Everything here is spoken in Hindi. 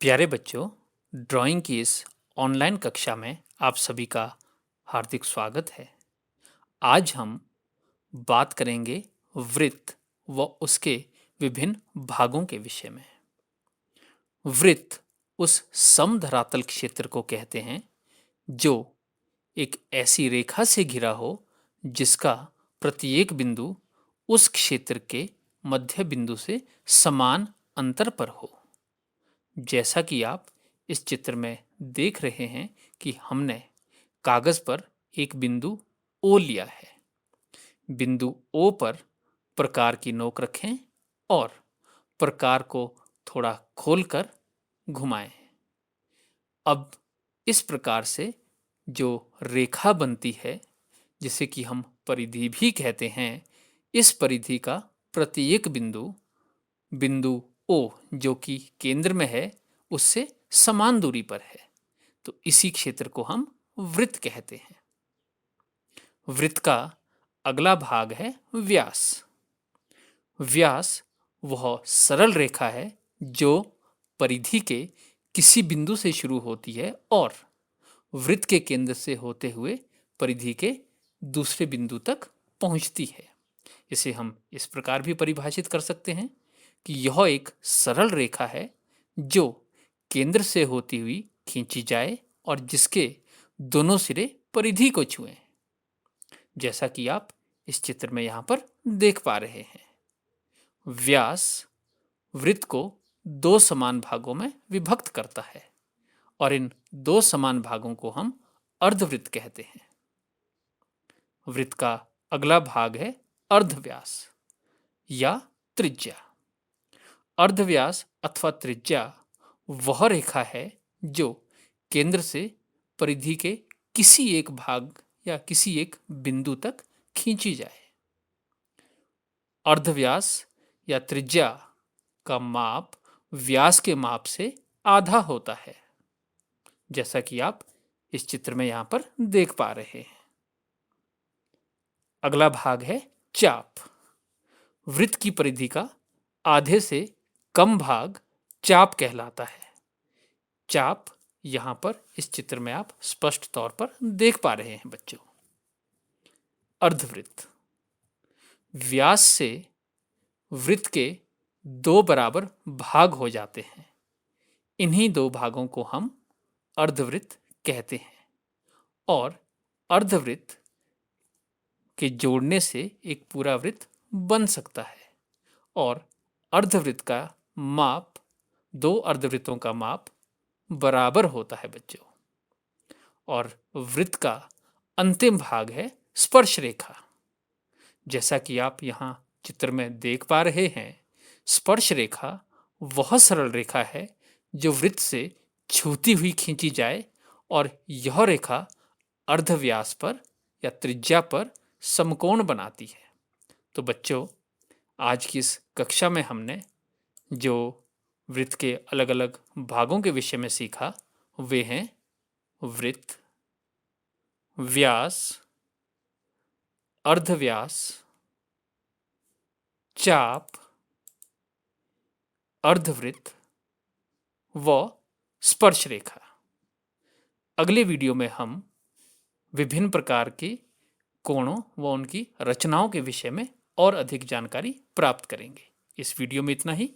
प्यारे बच्चों, ड्राइंग की इस ऑनलाइन कक्षा में आप सभी का हार्दिक स्वागत है। आज हम बात करेंगे वृत्त व उसके विभिन्न भागों के विषय में। वृत्त उस समधरातल क्षेत्र को कहते हैं जो एक ऐसी रेखा से घिरा हो जिसका प्रत्येक बिंदु उस क्षेत्र के मध्य बिंदु से समान अंतर पर हो। जैसा कि आप इस चित्र में देख रहे हैं कि हमने कागज पर एक बिंदु ओ लिया है। बिंदु ओ पर प्रकार की नोक रखें और प्रकार को थोड़ा खोलकर घुमाएं। अब इस प्रकार से जो रेखा बनती है, जिसे कि हम परिधि भी कहते हैं, इस परिधि का प्रत्येक बिंदु बिंदु ओ जो कि केंद्र में है उससे समान दूरी पर है। तो इसी क्षेत्र को हम वृत्त कहते हैं। वृत्त का अगला भाग है व्यास। व्यास वह सरल रेखा है जो परिधि के किसी बिंदु से शुरू होती है और वृत्त के केंद्र से होते हुए परिधि के दूसरे बिंदु तक पहुंचती है। इसे हम इस प्रकार भी परिभाषित कर सकते हैं कि यह एक सरल रेखा है जो केंद्र से होती हुई खींची जाए और जिसके दोनों सिरे परिधि को छुएं, जैसा कि आप इस चित्र में यहां पर देख पा रहे हैं। व्यास वृत्त को दो समान भागों में विभक्त करता है और इन दो समान भागों को हम अर्धवृत्त कहते हैं। वृत्त का अगला भाग है अर्धव्यास या त्रिज्या। अर्धव्यास अथवा त्रिज्या वह रेखा है जो केंद्र से परिधि के किसी एक भाग या किसी एक बिंदु तक खींची जाए। अर्धव्यास या त्रिज्या का माप व्यास के माप से आधा होता है, जैसा कि आप इस चित्र में यहां पर देख पा रहे हैं। अगला भाग है चाप। वृत्त की परिधि का आधे से कम भाग चाप कहलाता है। चाप यहां पर इस चित्र में आप स्पष्ट तौर पर देख पा रहे हैं बच्चों। अर्धवृत्त व्यास से वृत्त के दो बराबर भाग हो जाते हैं। इन्हीं दो भागों को हम अर्धवृत्त कहते हैं और अर्धवृत्त के जोड़ने से एक पूरा वृत्त बन सकता है और अर्धवृत्त का माप दो अर्धवृत्तों का माप बराबर होता है बच्चों। और वृत्त का अंतिम भाग है स्पर्श रेखा। जैसा कि आप यहां चित्र में देख पा रहे हैं, स्पर्श रेखा वह सरल रेखा है जो वृत्त से छूती हुई खींची जाए और यह रेखा अर्धव्यास पर या त्रिज्या पर समकोण बनाती है। तो बच्चों, आज की इस कक्षा में हमने जो वृत्त के अलग अलग भागों के विषय में सीखा वे हैं वृत्त, व्यास, अर्धव्यास, चाप, अर्धवृत्त व स्पर्श रेखा। अगले वीडियो में हम विभिन्न प्रकार के कोणों व उनकी रचनाओं के विषय में और अधिक जानकारी प्राप्त करेंगे। इस वीडियो में इतना ही।